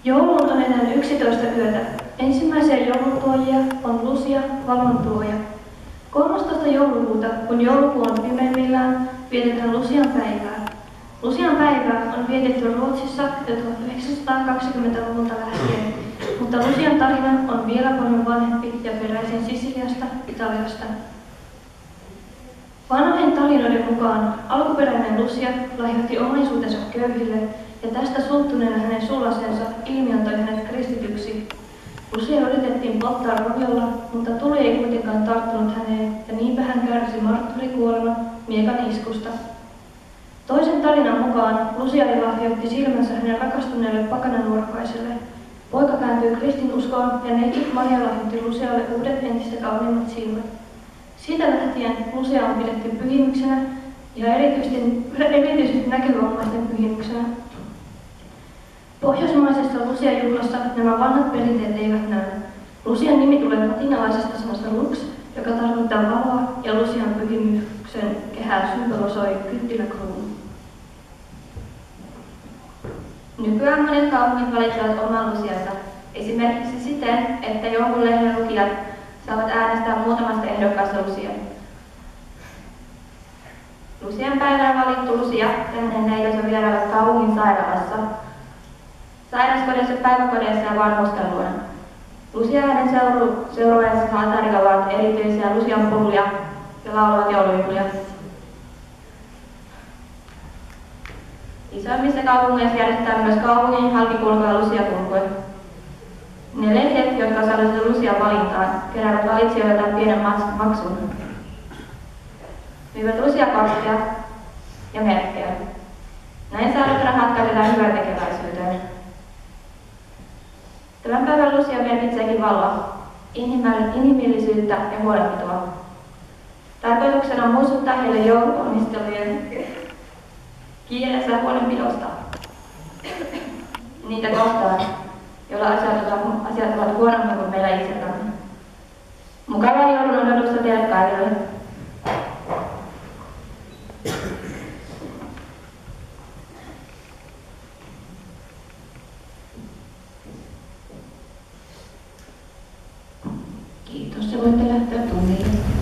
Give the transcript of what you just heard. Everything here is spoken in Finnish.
Jouluun on enää 11 yötä. Ensimmäisiä joulutuojia on Lucia, valontuoja. 13. joulukuuta, kun joulukuu on pimeimmillään, vietetään Lucian päivää. Lucian päivää on vietetty Ruotsissa jo 1920-luvulta lähtien, mutta Lucian tarina on vielä paljon vanhempi ja peräisin Sisiliasta, Italiasta. Vanhojen tarinoiden mukaan alkuperäinen Lucia lahjoitti omaisuutensa köyhille ja tästä suuttuneena hänen sulasensa ilmiantoi hänet kristityksi. Lucia yritettiin polttaa roviolla, mutta tuli ei kuitenkaan tarttunut häneen ja niinpä hän kärsi marttyyrikuoleman miekan iskusta. Toisen tarinan mukaan Lucia lahjoitti silmänsä hänen rakastuneelle pakananuorkaiselle. Poika kääntyi kristinuskoon ja neiti Maria lahjoitti Lucialle uudet entistä kauniimmat silmät. Siitä lähtien Lucia on pidetty pyhimyksenä ja erityisesti näkövammaisten pyhimyksenä. Pohjoismaisessa Lucia-juhlassa nämä vanhat perinteet eivät näy. Lucian nimi tulee latinalaisesta sanasta lux, joka tarkoittaa valoa, ja Lucian pyhimyksen kehää symbolisoi kynttiläkruunu. Nykyään monet kaupungit valitsevat oman Luciansa, esimerkiksi siten, että jonkun lehden lukijat saavat äänestää muutamasta ehdokkaasta Lucian. Lucian päivänä valittu Lucia ja hänen neitosensa vierailevat kaupungin sairaalassa, sairaskodeissa, päiväkodeissa ja vanhusten luona. Lucia ja hänen seuraajansa tarjoavat erityisiä Lucian puluja ja laulavat joulujuhlia. Isoimmissa kaupungeissa järjestetään myös kaupungin halkikulkuja Lucia-kulkuja. Ne lehdet, jotka osallistuvat Lucian valintaan, keräävät valitsijoilta pienen maksun. Myyvät Lucia-kortteja ja merkkejä. Näin saadut rahat käytetään hyväntekeväisyyteen. Tämän päivän Lucia merkitseekin valoa, inhimillisyyttä ja huolenpitoa. Tarkoituksena on muistuttaa heille jouluonnistelujen kiireessä ja huolenpidosta niitä kohtaan, joilla asiat ovat huonommin kuin meillä itsellämme. Mukavaa joulun odotusta teille kaikille! Kiitos, ja voitte lähteä tunnille.